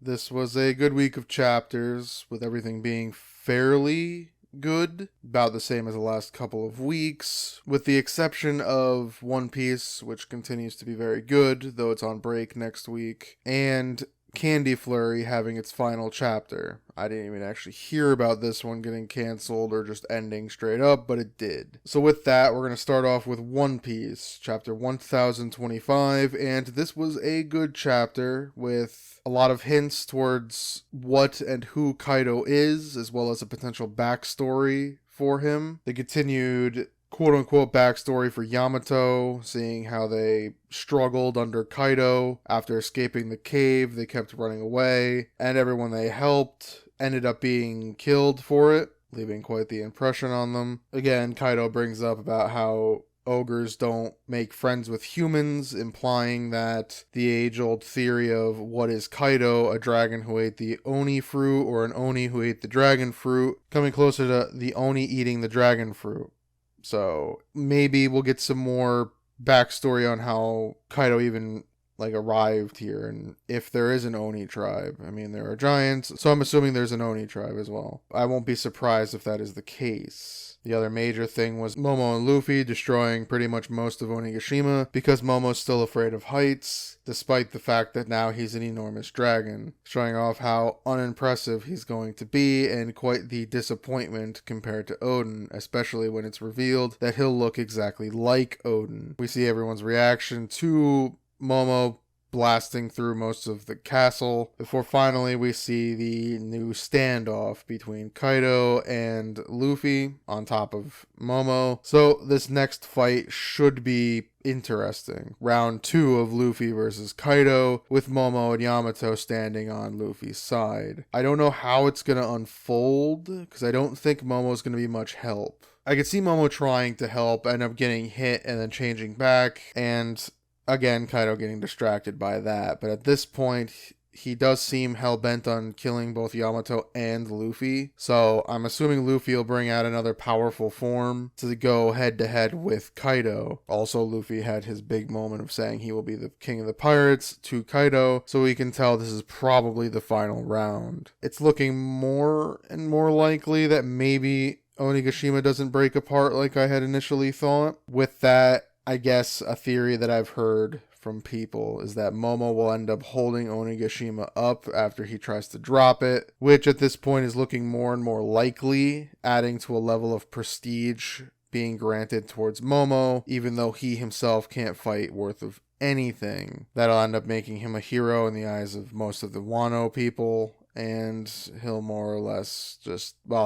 This was a good week of chapters, with everything being fairly good, about the same as the last couple of weeks, with the exception of One Piece, which continues to be very good, though it's on break next week, and Candy Flurry having its final chapter. I didn't even actually hear about this one getting canceled or just ending straight up, but it did. So with that, we're going to start off with One Piece, chapter 1025, and this was a good chapter with a lot of hints towards what and who Kaido is, as well as a potential backstory for him. The continued quote-unquote backstory for Yamato, seeing how they struggled under Kaido after escaping the cave. They kept running away, and everyone they helped ended up being killed for it, leaving quite the impression on them. Again, Kaido brings up about how ogres don't make friends with humans, implying that the age-old theory of what is Kaido, a dragon who ate the Oni fruit or an Oni who ate the dragon fruit, coming closer to the Oni eating the dragon fruit. So maybe we'll get some more backstory on how Kaido even arrived here, and if there is an Oni tribe. I mean, there are giants, so I'm assuming there's an Oni tribe as well. I won't be surprised if that is the case. The other major thing was Momo and Luffy destroying pretty much most of Onigashima because Momo's still afraid of heights, despite the fact that now he's an enormous dragon, showing off how unimpressive he's going to be and quite the disappointment compared to Odin, especially when it's revealed that he'll look exactly like Odin. We see everyone's reaction to Momo blasting through most of the castle before finally we see the new standoff between Kaido and Luffy on top of Momo. So this next fight should be interesting. Round 2 of Luffy versus Kaido, with Momo and Yamato standing on Luffy's side. I don't know how it's going to unfold, because I don't think Momo's going to be much help. I could see Momo trying to help, end up getting hit and then changing back, and again, Kaido getting distracted by that. But at this point, he does seem hell-bent on killing both Yamato and Luffy. So I'm assuming Luffy will bring out another powerful form to go head-to-head with Kaido. Also, Luffy had his big moment of saying he will be the king of the pirates to Kaido. So we can tell this is probably the final round. It's looking more and more likely that maybe Onigashima doesn't break apart like I had initially thought. With that, I guess a theory that I've heard from people is that Momo will end up holding Onigashima up after he tries to drop it, which at this point is looking more and more likely, adding to a level of prestige being granted towards Momo, even though he himself can't fight worth of anything. That'll end up making him a hero in the eyes of most of the Wano people, and he'll more or less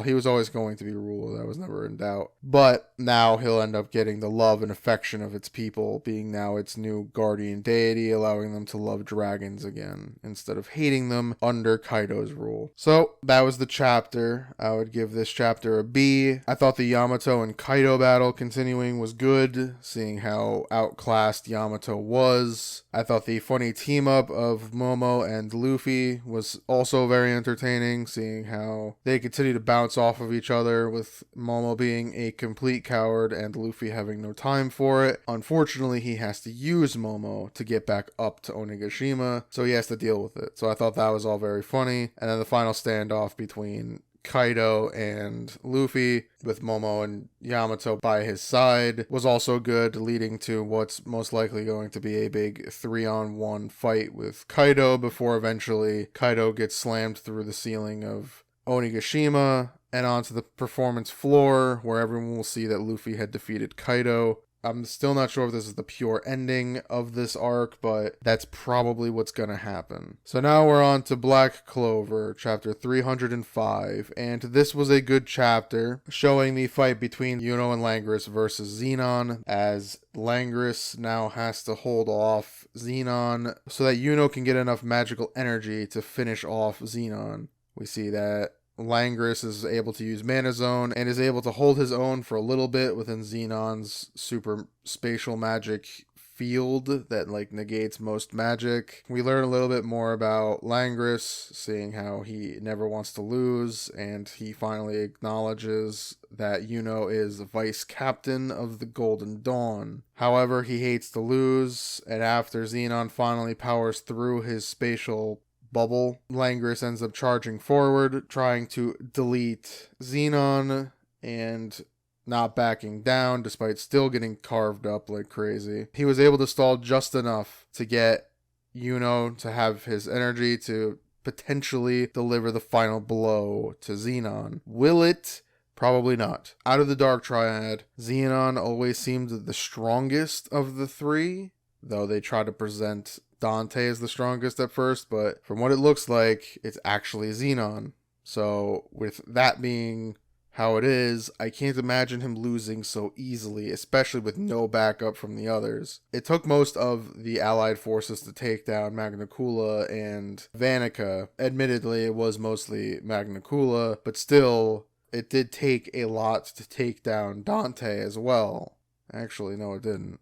he was always going to be ruler, that was never in doubt. But now he'll end up getting the love and affection of its people, being now its new guardian deity, allowing them to love dragons again, instead of hating them under Kaido's rule. So, that was the chapter. I would give this chapter a B. I thought the Yamato and Kaido battle continuing was good, seeing how outclassed Yamato was. I thought the funny team-up of Momo and Luffy was also very entertaining, seeing how they continue to bounce off of each other, with Momo being a complete coward and Luffy having no time for it. Unfortunately, he has to use Momo to get back up to Onigashima, so he has to deal with it. So I thought that was all very funny. And then the final standoff between Kaido and Luffy, with Momo and Yamato by his side, was also good, leading to what's most likely going to be a big 3-on-1 fight with Kaido before eventually Kaido gets slammed through the ceiling of Onigashima and onto the performance floor, where everyone will see that Luffy had defeated Kaido. I'm still not sure if this is the pure ending of this arc, but that's probably what's gonna happen. So now we're on to Black Clover, chapter 305, and this was a good chapter, showing the fight between Yuno and Langris versus Zenon, as Langris now has to hold off Zenon so that Yuno can get enough magical energy to finish off Zenon. We see that Langris is able to use Mana Zone and is able to hold his own for a little bit within Zenon's super spatial magic field that negates most magic. We learn a little bit more about Langris, seeing how he never wants to lose, and he finally acknowledges that Yuno is vice captain of the Golden Dawn. However, he hates to lose, and after Zenon finally powers through his spatial bubble. Langris ends up charging forward, trying to delete Xenon, and not backing down despite still getting carved up like crazy. He was able to stall just enough to get Yuno to have his energy to potentially deliver the final blow to Xenon. Will it? Probably not. Out of the Dark Triad, Xenon always seemed the strongest of the three, though they try to present Dante as the strongest at first, but from what it looks like, it's actually Xenon. So with that being how it is, I can't imagine him losing so easily, especially with no backup from the others. It took most of the allied forces to take down Magna Cula and Vanica. Admittedly, it was mostly Magna Cula, but still, it did take a lot to take down Dante as well. Actually, no, it didn't.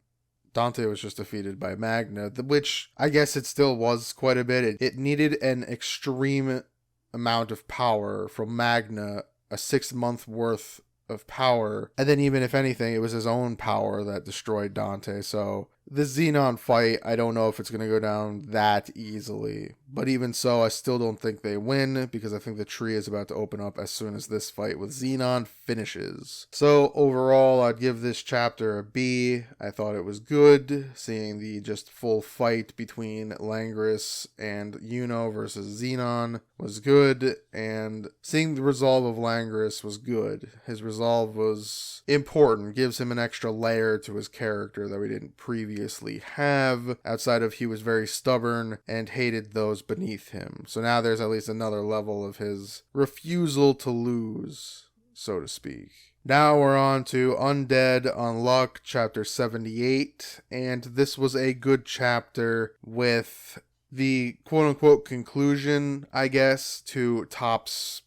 Dante was just defeated by Magna, which I guess it still was quite a bit. It needed an extreme amount of power from Magna, a 6-month worth of power, and then even if anything, it was his own power that destroyed Dante. So the Xenon fight, I don't know if it's going to go down that easily, but even so, I still don't think they win, because I think the tree is about to open up as soon as this fight with Xenon finishes. So overall, I'd give this chapter a B. I thought it was good, seeing the just full fight between Langris and Yuno versus Xenon was good, and seeing the resolve of Langris was good. His resolve was important, gives him an extra layer to his character that we didn't previously have, outside of he was very stubborn and hated those beneath him. So now there's at least another level of his refusal to lose, so to speak. Now we're on to Undead Unluck Chapter 78, and this was a good chapter with the quote-unquote conclusion, I guess, to Top's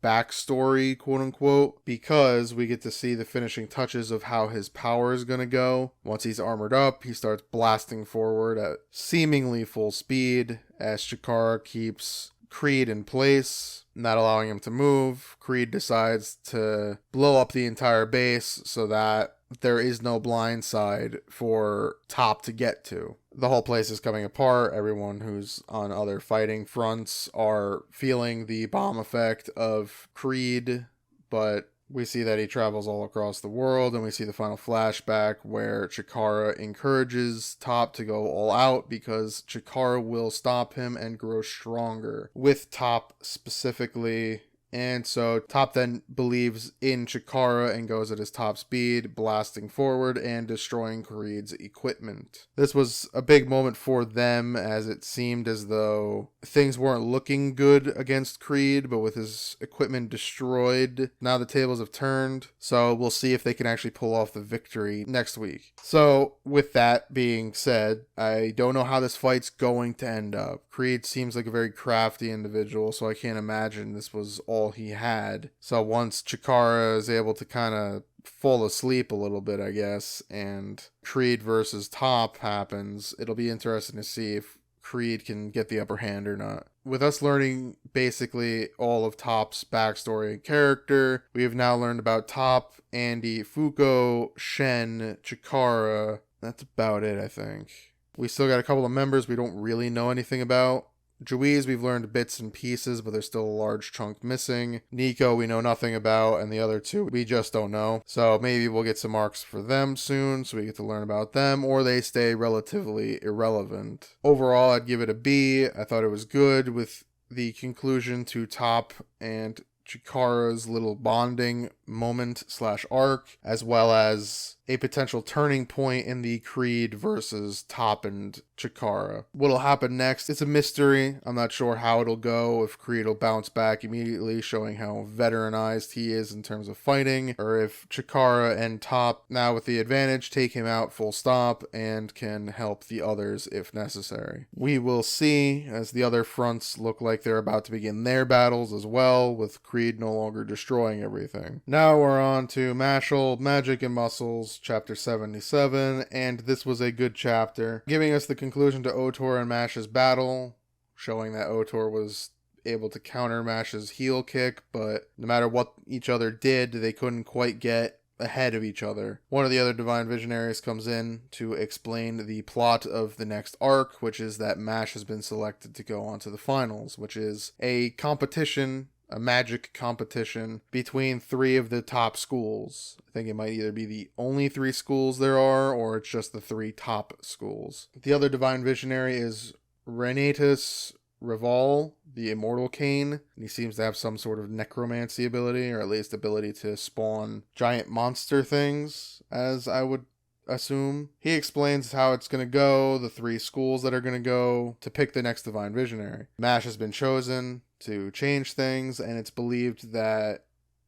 backstory, quote-unquote, because we get to see the finishing touches of how his power is going to go. Once he's armored up, he starts blasting forward at seemingly full speed as Chikara keeps Creed in place, not allowing him to move. Creed decides to blow up the entire base so that there is no blind side for Top to get to. The whole place is coming apart. Everyone who's on other fighting fronts are feeling the bomb effect of Creed, but we see that he travels all across the world, and we see the final flashback where Chikara encourages Top to go all out because Chikara will stop him and grow stronger, with Top specifically. And so Top then believes in Chikara and goes at his top speed, blasting forward and destroying Creed's equipment. This was a big moment for them, as it seemed as though things weren't looking good against Creed, but with his equipment destroyed, now the tables have turned. So we'll see if they can actually pull off the victory next week. So with that being said, I don't know how this fight's going to end up. Creed seems like a very crafty individual, so I can't imagine this was all he had. So once Chikara is able to kind of fall asleep a little bit, I guess, and Creed versus Top happens, it'll be interesting to see if Creed can get the upper hand or not. With us learning basically all of Top's backstory and character, we have now learned about Top, Andy, Fuko, Shen, Chikara. That's about it, I think. We still got a couple of members we don't really know anything about. Juiz, we've learned bits and pieces, but there's still a large chunk missing. Nico, we know nothing about, and the other two, we just don't know. So maybe we'll get some arcs for them soon, so we get to learn about them, or they stay relatively irrelevant. Overall, I'd give it a B. I thought it was good, with the conclusion to Top and Chikara's little bonding moment / arc, as well as a potential turning point in the Creed versus Top and Chikara. What'll happen next? It's a mystery. I'm not sure how it'll go, if Creed will bounce back immediately, showing how veteranized he is in terms of fighting, or if Chikara and Top, now with the advantage, take him out full stop and can help the others if necessary. We will see, as the other fronts look like they're about to begin their battles as well, with Creed no longer destroying everything. Now we're on to Mashle, Magic and Muscles, Chapter 77, and this was a good chapter, giving us the conclusion to Otor and Mash's battle, showing that Otor was able to counter Mash's heel kick, but no matter what each other did, they couldn't quite get ahead of each other. One of the other Divine Visionaries comes in to explain the plot of the next arc, which is that Mash has been selected to go on to the finals, which is a competition, a magic competition between 3 of the top schools. I think it might either be the only 3 schools there are, or it's just the 3 top schools. The other Divine Visionary is Renatus Rival, the Immortal Cane, and he seems to have some sort of necromancy ability, or at least ability to spawn giant monster things, as I would assume. He explains how it's going to go, the 3 schools that are going to go to pick the next Divine Visionary. Mash has been chosen to change things, and it's believed that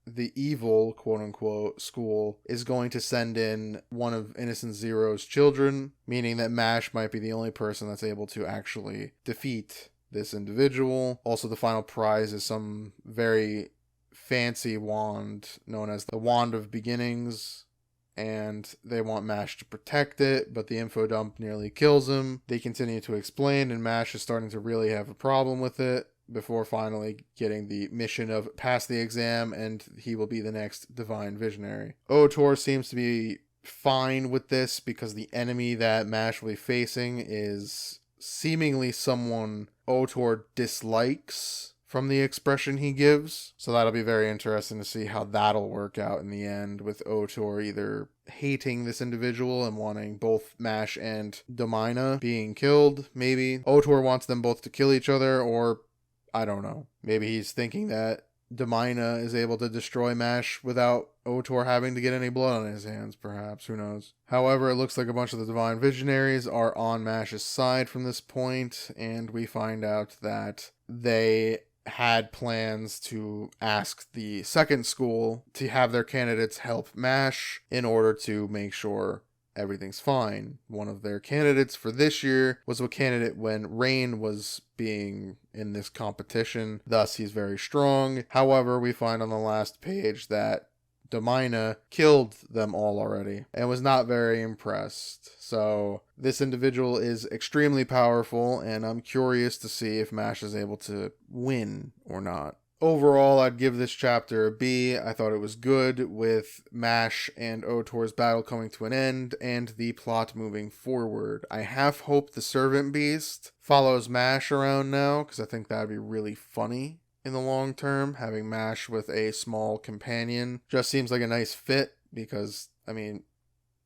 the evil, quote-unquote, school is going to send in one of Innocent Zero's children, meaning that Mash might be the only person that's able to actually defeat this individual. Also, the final prize is some very fancy wand known as the Wand of Beginnings, and they want Mash to protect it, but the info dump nearly kills him. They continue to explain, and Mash is starting to really have a problem with it, before finally getting the mission of pass the exam and he will be the next Divine Visionary. Otor seems to be fine with this because the enemy that Mash will be facing is seemingly someone Otor dislikes from the expression he gives. So that'll be very interesting to see how that'll work out in the end, with Otor either hating this individual and wanting both Mash and Domina being killed, maybe. Otor wants them both to kill each other, or I don't know. Maybe he's thinking that Domina is able to destroy Mash without Otor having to get any blood on his hands, perhaps. Who knows? However, it looks like a bunch of the Divine Visionaries are on Mash's side from this point, and we find out that they had plans to ask the second school to have their candidates help Mash in order to make sure everything's fine. One of their candidates for this year was a candidate when Rain was being in this competition, thus he's very strong. However, we find on the last page that Domina killed them all already and was not very impressed. So this individual is extremely powerful, and I'm curious to see if Mash is able to win or not. Overall, I'd give this chapter a B. I thought it was good, with Mash and Otor's battle coming to an end and the plot moving forward. I half hope the Servant Beast follows Mash around now, because I think that'd be really funny in the long term. Having Mash with a small companion just seems like a nice fit, because, I mean,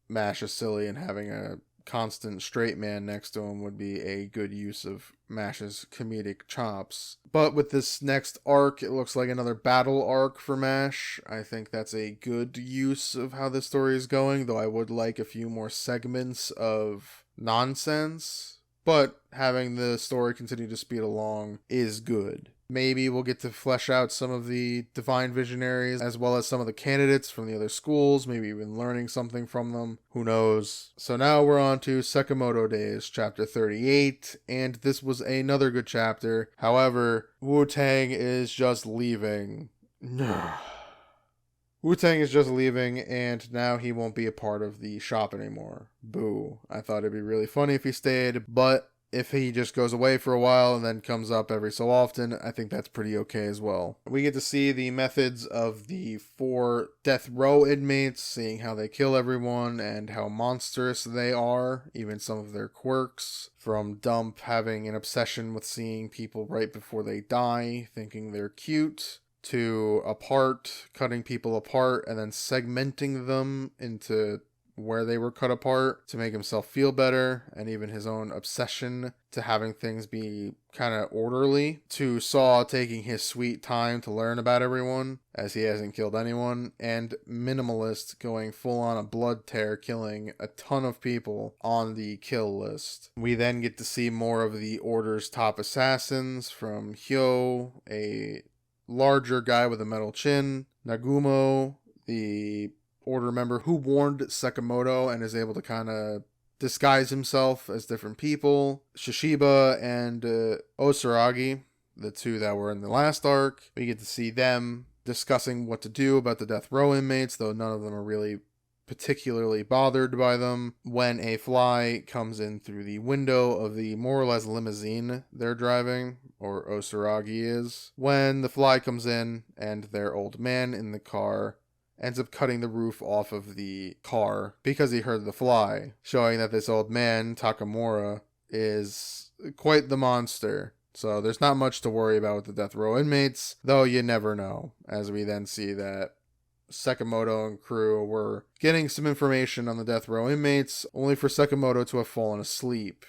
Mash is silly, and having a constant straight man next to him would be a good use of Mash's comedic chops. But with this next arc, it looks like another battle arc for Mash. I think that's a good use of how this story is going, though I would like a few more segments of nonsense. But having the story continue to speed along is good. Maybe we'll get to flesh out some of the Divine Visionaries, as well as some of the candidates from the other schools, maybe even learning something from them. Who knows? So now we're on to Sakamoto Days, chapter 38, and this was another good chapter. However, Wu-Tang is just leaving. Wu-Tang is just leaving, and now he won't be a part of the shop anymore. Boo. I thought it'd be really funny if he stayed, but if he just goes away for a while and then comes up every so often, I think that's pretty okay as well. We get to see the methods of the 4 death row inmates, seeing how they kill everyone and how monstrous they are, even some of their quirks. From Dump having an obsession with seeing people right before they die, thinking they're cute, to Apart, cutting people apart and then segmenting them into where they were cut apart to make himself feel better, and even his own obsession to having things be kind of orderly, to Saw taking his sweet time to learn about everyone as he hasn't killed anyone, and Minimalist going full on a blood tear, killing a ton of people on the kill list. We then get to see more of the Order's top assassins, from Hyo, a larger guy with a metal chin, Nagumo, the Order member who warned Sakamoto and is able to kind of disguise himself as different people, Shishiba and Osaragi, the 2 that were in the last arc. We get to see them discussing what to do about the death row inmates, though none of them are really particularly bothered by them, when a fly comes in through the window of the more or less limousine they're driving, or Osaragi is. When the fly comes in and their old man in the car ends up cutting the roof off of the car because he heard the fly, showing that this old man, Takamura, is quite the monster. So there's not much to worry about with the death row inmates, though you never know, as we then see that Sakamoto and crew were getting some information on the death row inmates, only for Sakamoto to have fallen asleep.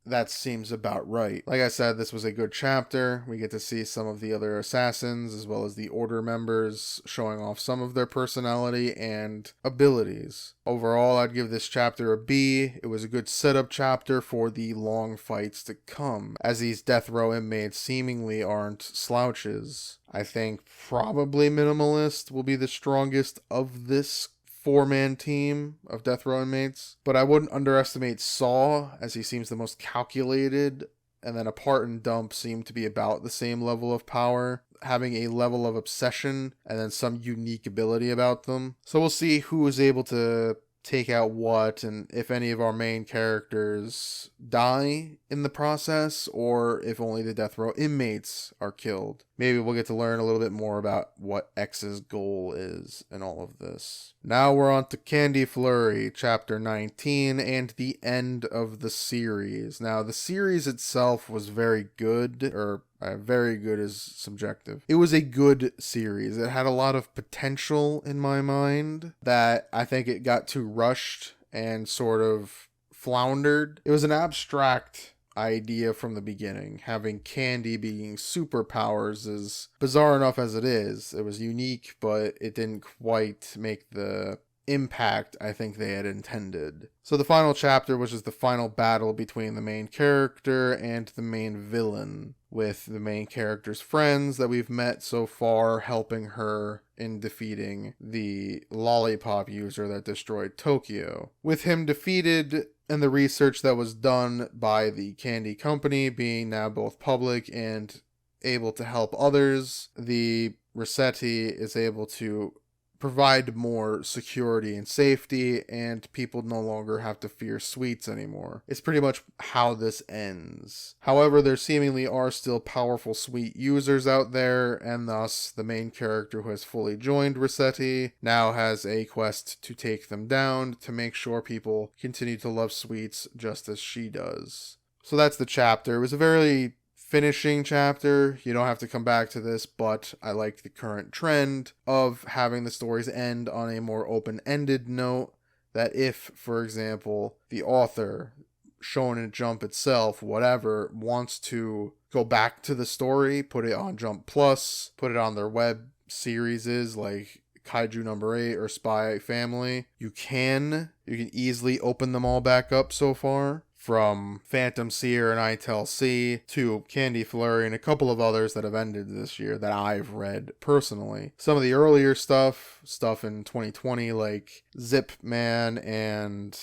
That seems about right. Like I said, this was a good chapter. We get to see some of the other assassins as well as the order members showing off some of their personality and abilities. Overall, I'd give this chapter a B. It was a good setup chapter for the long fights to come, as these death row inmates seemingly aren't slouches. I think probably Minimalist will be the strongest of this four-man team of death row inmates, but I wouldn't underestimate Saw, as he seems the most calculated, and then Apart and Dump seem to be about the same level of power, having a level of obsession and then some unique ability about them. So we'll see who is able to take out what, and if any of our main characters die in the process, or if only the death row inmates are killed. Maybe we'll get to learn a little bit more about what X's goal is in all of this. Now we're on to Candy Flurry, chapter 19, and the end of the series. Now, the series itself was very good, or very good is subjective. It was a good series. It had a lot of potential in my mind that I think it got too rushed and sort of floundered. It was an abstract idea from the beginning. Having Candy being superpowers is bizarre enough as it is. It was unique, but it didn't quite make the impact I think they had intended. So the final chapter was just the final battle between the main character and the main villain, with the main character's friends that we've met so far helping her in defeating the lollipop user that destroyed Tokyo. With him defeated, and the research that was done by the candy company being now both public and able to help others, the Rossetti is able to provide more security and safety, and people no longer have to fear sweets anymore. It's pretty much how this ends. However, there seemingly are still powerful sweet users out there, and thus the main character who has fully joined Rossetti now has a quest to take them down to make sure people continue to love sweets just as she does. So that's the chapter. It was a very finishing chapter. You don't have to come back to this, but I like the current trend of having the stories end on a more open-ended note, that if, for example, the author, Shonen Jump itself, whatever, wants to go back to the story, put it on Jump Plus, put it on their web series like Kaiju number 8 or Spy Family, you can easily open them all back up so far. From Phantom Seer and I Tell C to Candy Flurry and a couple of others that have ended this year that I've read personally. Some of the earlier stuff in 2020 like Zip Man and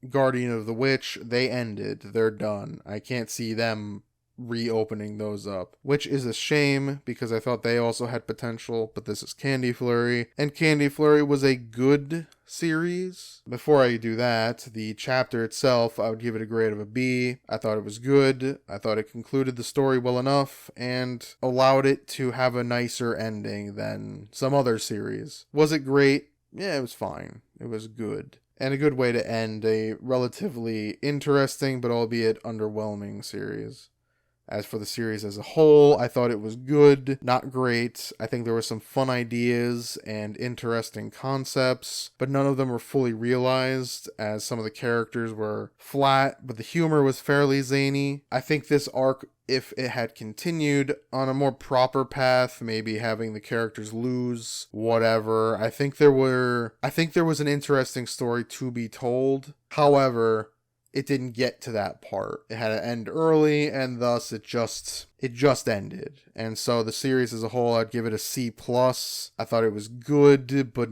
Guardian of the Witch, they ended. They're done. I can't see them reopening those up, which is a shame because I thought they also had potential, but this is Candy Flurry, and Candy Flurry was a good series. Before I do that, the chapter itself, I would give it a grade of a B. I thought it was good. I thought it concluded the story well enough and allowed it to have a nicer ending than some other series. Was it great? Yeah, it was fine. It was good. And a good way to end a relatively interesting but albeit underwhelming series. As for the series as a whole, I thought it was good, not great. I think there were some fun ideas and interesting concepts, but none of them were fully realized, as some of the characters were flat, but the humor was fairly zany. I think this arc, if it had continued on a more proper path, maybe having the characters lose, whatever, I think there was an interesting story to be told. However, it didn't get to that part. It had to end early, and thus it just ended. And so the series as a whole, I'd give it a C+. I thought it was good, but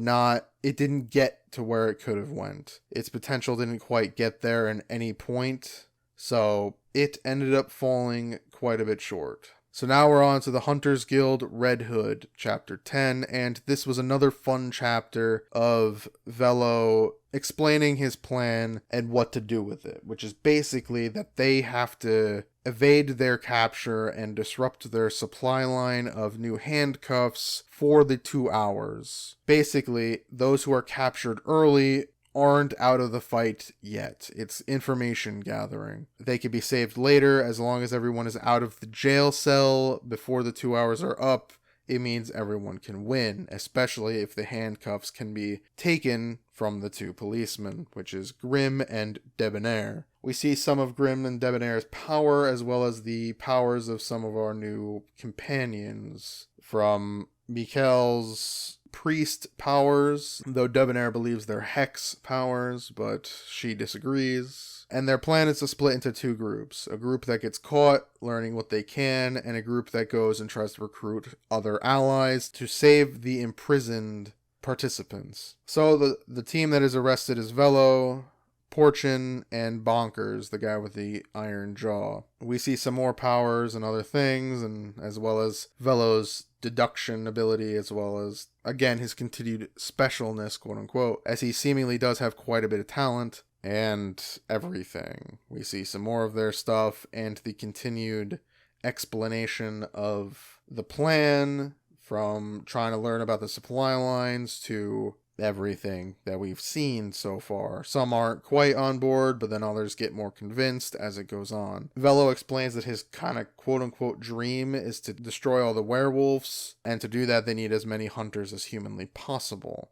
it didn't get to where it could have went. Its potential didn't quite get there at any point, so it ended up falling quite a bit short. So now we're on to the Hunters Guild Red Hood, Chapter 10, and this was another fun chapter of Velo explaining his plan and what to do with it, which is basically that they have to evade their capture and disrupt their supply line of new handcuffs for the 2 hours. Basically, those who are captured early aren't out of the fight yet. It's information gathering. They can be saved later as long as everyone is out of the jail cell before the 2 hours are up. It means everyone can win, especially if the handcuffs can be taken from the 2 policemen, which is Grim and Debonair. We see some of Grim and Debonair's power as well as the powers of some of our new companions. From Mikkel's priest powers, though Debonair believes they're hex powers, but she disagrees. And their plan is to split into 2 groups. A group that gets caught, learning what they can, and a group that goes and tries to recruit other allies to save the imprisoned participants. So the team that is arrested is Velo, Porchin, and Bonkers, the guy with the iron jaw. We see some more powers and other things, and as well as Velo's deduction ability, as well as, again, his continued specialness, quote unquote, as he seemingly does have quite a bit of talent and everything. We see some more of their stuff and the continued explanation of the plan, from trying to learn about the supply lines to everything that we've seen so far. Some aren't quite on board, but then others get more convinced as it goes on. Velo explains that his kind of quote-unquote dream is to destroy all the werewolves, and to do that they need as many hunters as humanly possible.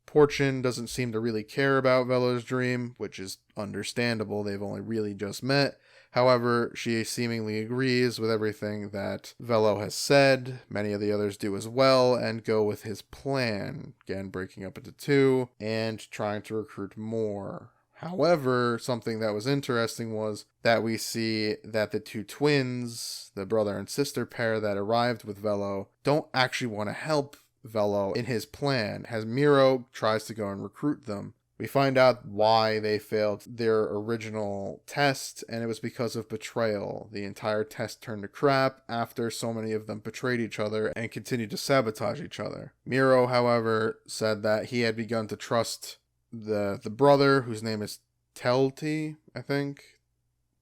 Porchin doesn't seem to really care about Velo's dream, which is understandable. They've only really just met. However, she seemingly agrees with everything that Velo has said. Many of the others do as well, and go with his plan, again breaking up into 2 and trying to recruit more. However, something that was interesting was that we see that the 2 twins, the brother and sister pair that arrived with Velo, don't actually want to help Velo in his plan, as Miro tries to go and recruit them. We find out why they failed their original test, and it was because of betrayal. The entire test turned to crap after so many of them betrayed each other and continued to sabotage each other. Miro, however, said that he had begun to trust the brother, whose name is Telty, I think.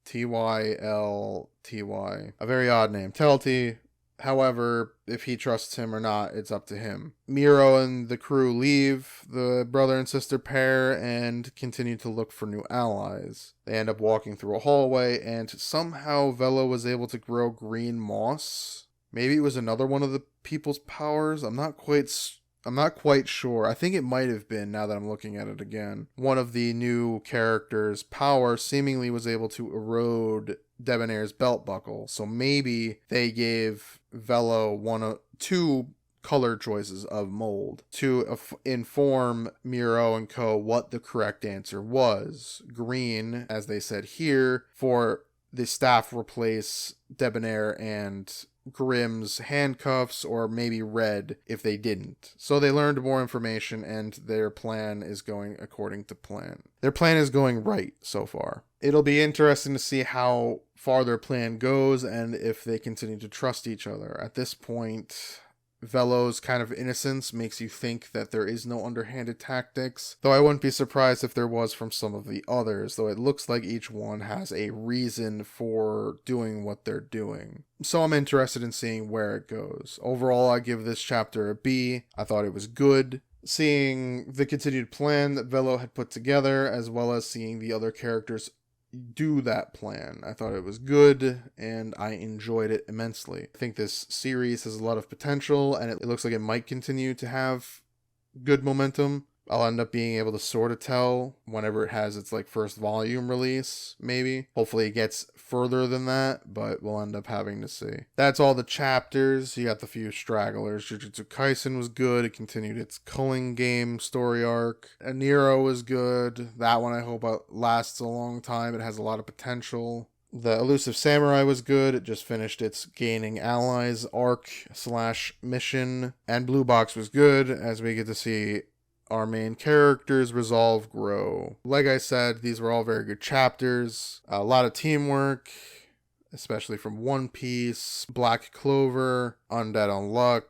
Tylty. A very odd name. Telty. However, if he trusts him or not, it's up to him. Miro and the crew leave the brother and sister pair and continue to look for new allies. They end up walking through a hallway, and somehow Velo was able to grow green moss. Maybe it was another one of the people's powers. I'm not quite sure. I think it might have been, now that I'm looking at it again. One of the new characters' power seemingly was able to erode Debonair's belt buckle, so maybe they gave Velo 2 color choices of mold to inform Miro and co what the correct answer was. Green, as they said here, for the staff replace Debonair and Grimm's handcuffs, or maybe red if they didn't. So they learned more information, and their plan is going according to plan. Their plan is going right so far. It'll be interesting to see how far their plan goes and if they continue to trust each other. At this point, Velo's kind of innocence makes you think that there is no underhanded tactics, though I wouldn't be surprised if there was from some of the others, though it looks like each one has a reason for doing what they're doing. So I'm interested in seeing where it goes. Overall, I give this chapter a B. I thought it was good. Seeing the continued plan that Velo had put together, as well as seeing the other characters do that plan, I thought it was good, and I enjoyed it immensely. I think this series has a lot of potential, and it looks like it might continue to have good momentum. I'll end up being able to sort of tell whenever it has its first volume release, maybe. Hopefully it gets further than that, but we'll end up having to see. That's all the chapters. You got the few stragglers. Jujutsu Kaisen was good. It continued its culling game story arc. Nero was good. That one I hope lasts a long time. It has a lot of potential. The Elusive Samurai was good. It just finished its Gaining Allies arc/mission. And Blue Box was good, as we get to see our main characters' resolve grow. Like I said, these were all very good chapters. A lot of teamwork. especially from One Piece, Black Clover, Undead Unluck,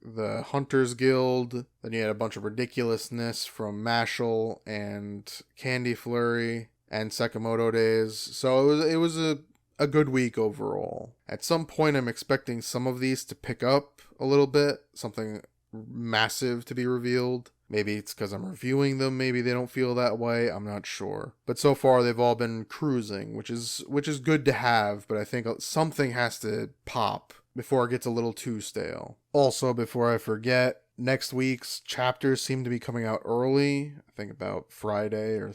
the Hunters Guild. Then you had a bunch of ridiculousness from Mashle and Candy Flurry and Sakamoto Days. So it was a good week overall. At some point, I'm expecting some of these to pick up a little bit, something massive to be revealed. Maybe it's because I'm reviewing them, maybe they don't feel that way, I'm not sure. But so far they've all been cruising, which is good to have, but I think something has to pop before it gets a little too stale. Also, before I forget, next week's chapters seem to be coming out early. I think about Friday or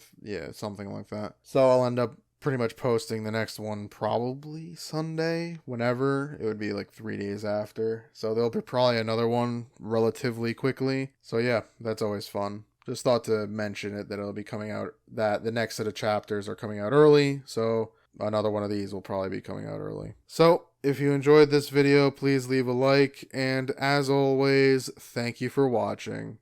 something like that. So I'll end up pretty much posting the next one probably Sunday, whenever. It would be like 3 days after. So there'll be probably another one relatively quickly. So yeah, that's always fun. Just thought to mention it, that it'll be coming out, that the next set of chapters are coming out early. So another one of these will probably be coming out early. So if you enjoyed this video, please leave a like. And as always, thank you for watching.